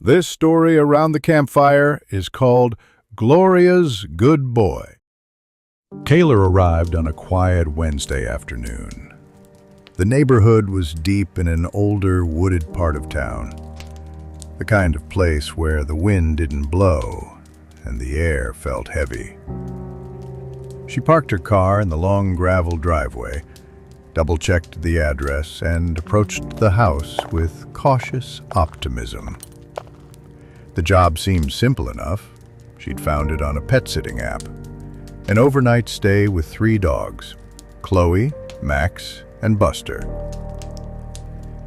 This story around the campfire is called Gloria's Good Boy. Kayla arrived on a quiet Wednesday afternoon. The neighborhood was deep in an older, wooded part of town, the kind of place where the wind didn't blow and the air felt heavy. She parked her car in the long gravel driveway, double-checked the address, and approached the house with cautious optimism. The job seemed simple enough. She'd found it on a pet-sitting app. An overnight stay with 3 dogs, Chloe, Max, and Buster.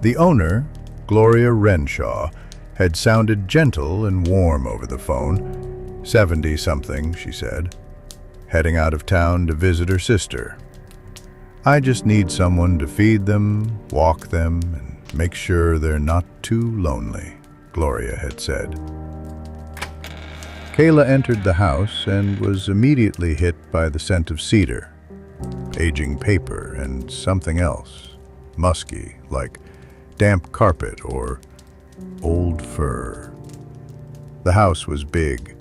The owner, Gloria Renshaw, had sounded gentle and warm over the phone. 70-something, she said, heading out of town to visit her sister. "I just need someone to feed them, walk them, and make sure they're not too lonely," Gloria had said. Kayla entered the house and was immediately hit by the scent of cedar, aging paper, and something else, musky, like damp carpet or old fur. The house was big,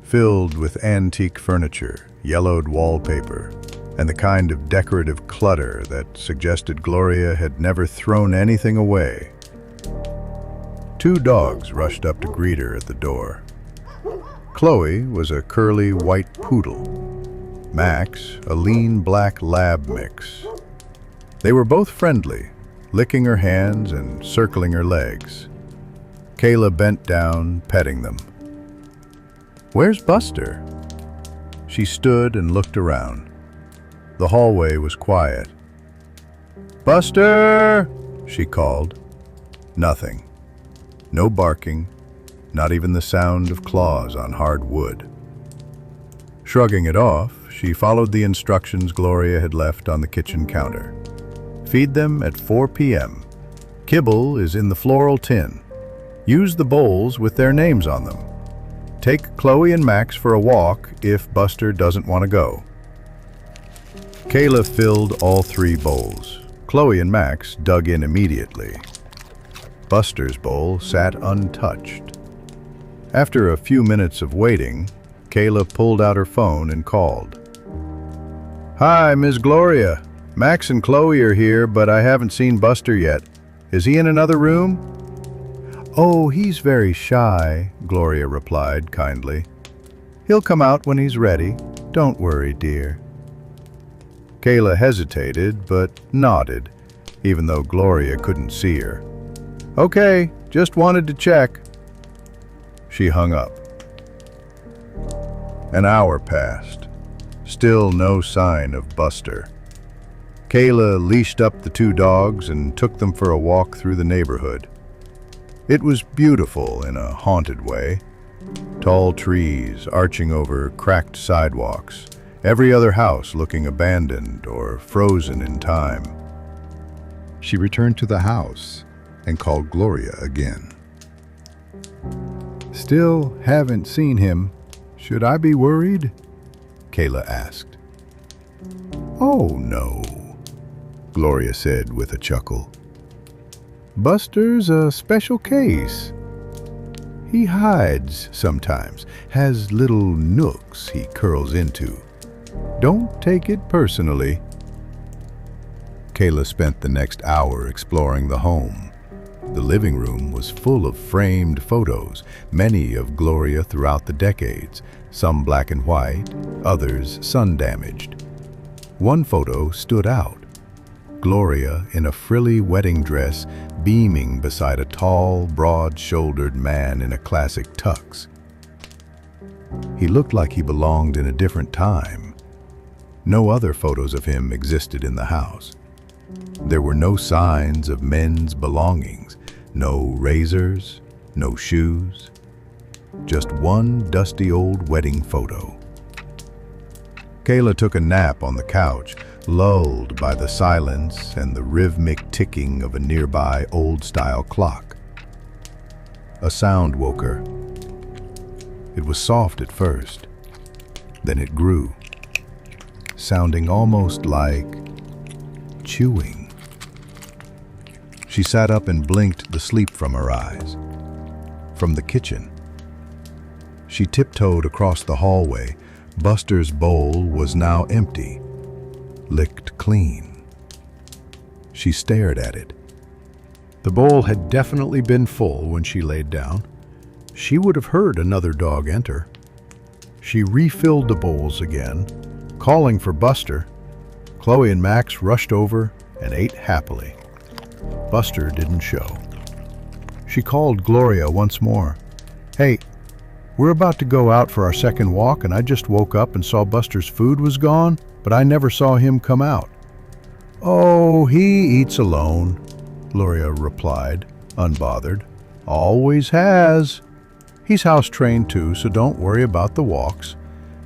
filled with antique furniture, yellowed wallpaper, and the kind of decorative clutter that suggested Gloria had never thrown anything away. 2 dogs rushed up to greet her at the door. Chloe was a curly white poodle, Max a lean black lab mix. They were both friendly, licking her hands and circling her legs. Kayla bent down, petting them. "Where's Buster?" She stood and looked around. The hallway was quiet. "Buster!" she called. Nothing. No barking, not even the sound of claws on hard wood. Shrugging it off, she followed the instructions Gloria had left on the kitchen counter. "Feed them at 4 p.m. Kibble is in the floral tin. Use the bowls with their names on them. Take Chloe and Max for a walk if Buster doesn't want to go." Kayla filled all 3 bowls. Chloe and Max dug in immediately. Buster's bowl sat untouched. After a few minutes of waiting, Kayla pulled out her phone and called. "Hi, Ms. Gloria. Max and Chloe are here, but I haven't seen Buster yet. Is he in another room?" "Oh, he's very shy," Gloria replied kindly. "He'll come out when he's ready. Don't worry, dear." Kayla hesitated, but nodded, even though Gloria couldn't see her. "Okay, just wanted to check." She hung up. An hour passed. Still no sign of Buster. Kayla leashed up the 2 dogs and took them for a walk through the neighborhood. It was beautiful in a haunted way. Tall trees arching over cracked sidewalks, every other house looking abandoned or frozen in time. She returned to the house and called Gloria again. "Still haven't seen him. Should I be worried?" Kayla asked. "Oh, no," Gloria said with a chuckle. "Buster's a special case. He hides sometimes, has little nooks he curls into. Don't take it personally." Kayla spent the next hour exploring the home. The living room was full of framed photos, many of Gloria throughout the decades, some black and white, others sun-damaged. One photo stood out. Gloria in a frilly wedding dress, beaming beside a tall, broad-shouldered man in a classic tux. He looked like he belonged in a different time. No other photos of him existed in the house. There were no signs of men's belongings, no razors, no shoes, just one dusty old wedding photo. Kayla took a nap on the couch, lulled by the silence and the rhythmic ticking of a nearby old-style clock. A sound woke her. It was soft at first, then it grew, sounding almost like chewing. She sat up and blinked the sleep from her eyes. from the kitchen. She tiptoed across the hallway. Buster's bowl was now empty, licked clean. She stared at it. The bowl had definitely been full when she laid down. She would have heard another dog enter. She refilled the bowls again, calling for Buster. Chloe and Max rushed over and ate happily. Buster didn't show. She called Gloria once more. "Hey, we're about to go out for our second walk, and I just woke up and saw Buster's food was gone, but I never saw him come out." "Oh, he eats alone," Gloria replied, unbothered. "Always has. He's house-trained too, so don't worry about the walks.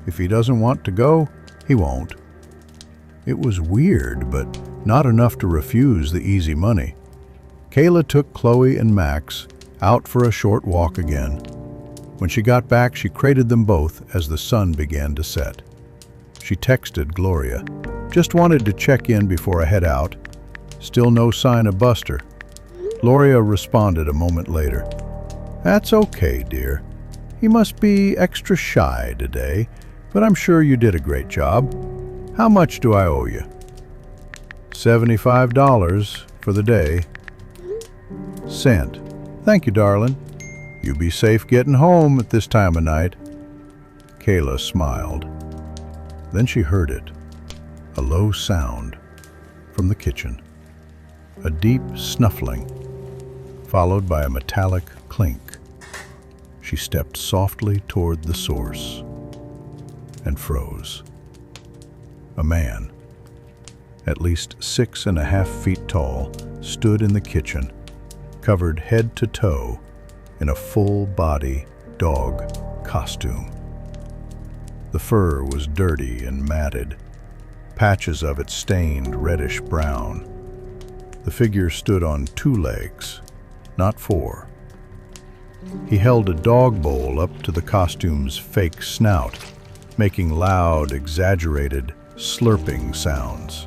If he doesn't want to go, he won't." It was weird, but not enough to refuse the easy money. Kayla took Chloe and Max out for a short walk again. When she got back, she crated them both as the sun began to set. She texted Gloria, "Just wanted to check in before I head out. Still no sign of Buster." Gloria responded a moment later, "That's okay, dear. He must be extra shy today, but I'm sure you did a great job. How much do I owe you?" $75 for the day. Sent. "Thank you, darling. You be safe getting home at this time of night." Kayla smiled. Then she heard it, a low sound from the kitchen, a deep snuffling, followed by a metallic clink. She stepped softly toward the source and froze. A man, at least 6.5 feet tall, stood in the kitchen, covered head to toe in a full-body dog costume. The fur was dirty and matted, patches of it stained reddish-brown. The figure stood on 2 legs, not 4. He held a dog bowl up to the costume's fake snout, making loud, exaggerated, slurping sounds.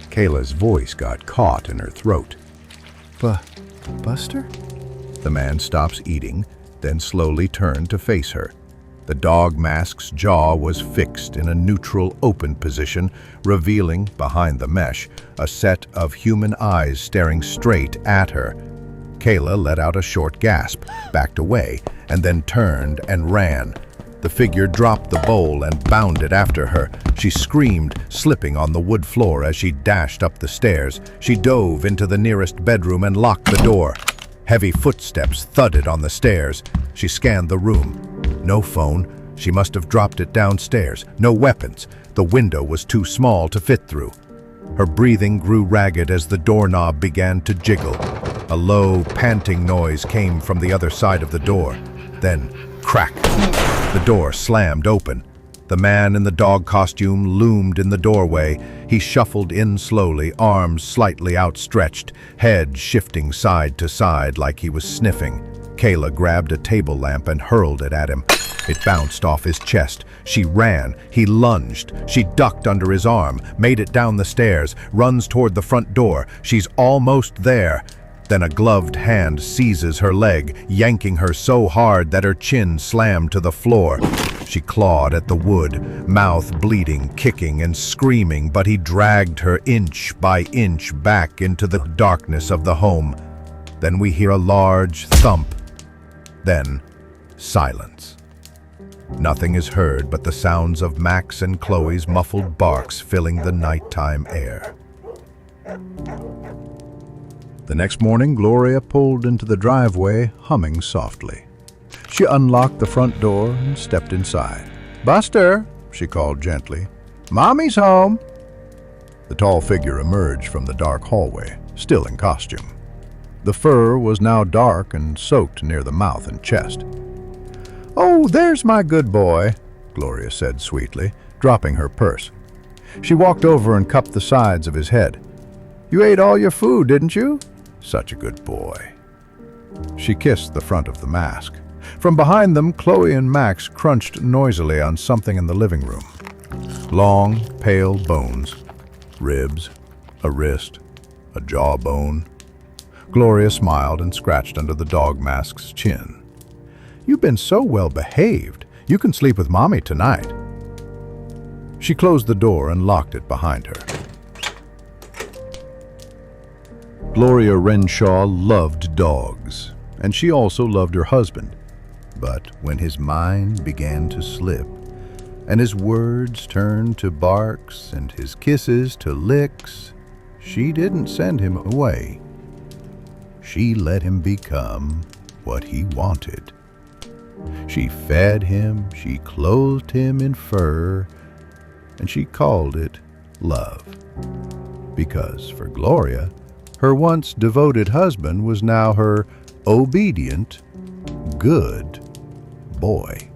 Kayla's voice got caught in her throat. Buster?" The man stops eating, then slowly turned to face her. The dog mask's jaw was fixed in a neutral, open position, revealing, behind the mesh, a set of human eyes staring straight at her. Kayla let out a short gasp, backed away, and then turned and ran. The figure dropped the bowl and bounded after her. She screamed, slipping on the wood floor as she dashed up the stairs. She dove into the nearest bedroom and locked the door. Heavy footsteps thudded on the stairs. She scanned the room. No phone. She must have dropped it downstairs. No weapons. The window was too small to fit through. Her breathing grew ragged as the doorknob began to jiggle. A low, panting noise came from the other side of the door. Then, crack! The door slammed open. The man in the dog costume loomed in the doorway. He shuffled in slowly, arms slightly outstretched, head shifting side to side like he was sniffing. Kayla grabbed a table lamp and hurled it at him. It bounced off his chest. She ran. He lunged. She ducked under his arm, made it down the stairs, runs toward the front door. She's almost there. Then a gloved hand seizes her leg, yanking her so hard that her chin slammed to the floor. She clawed at the wood, mouth bleeding, kicking and screaming, but he dragged her inch by inch back into the darkness of the home. Then we hear a large thump. Then silence. Nothing is heard but the sounds of Max and Chloe's muffled barks filling the nighttime air. The next morning, Gloria pulled into the driveway, humming softly. She unlocked the front door and stepped inside. "Buster," she called gently. "Mommy's home." The tall figure emerged from the dark hallway, still in costume. The fur was now dark and soaked near the mouth and chest. "Oh, there's my good boy," Gloria said sweetly, dropping her purse. She walked over and cupped the sides of his head. "You ate all your food, didn't you? Such a good boy." She kissed the front of the mask. From behind them, Chloe and Max crunched noisily on something in the living room. Long, pale bones, ribs, a wrist, a jawbone. Gloria smiled and scratched under the dog mask's chin. "You've been so well behaved. You can sleep with Mommy tonight." She closed the door and locked it behind her. Gloria Renshaw loved dogs, and she also loved her husband. But when his mind began to slip, and his words turned to barks and his kisses to licks, she didn't send him away. She let him become what he wanted. She fed him, she clothed him in fur, and she called it love. Because for Gloria, her once devoted husband was now her obedient, good boy.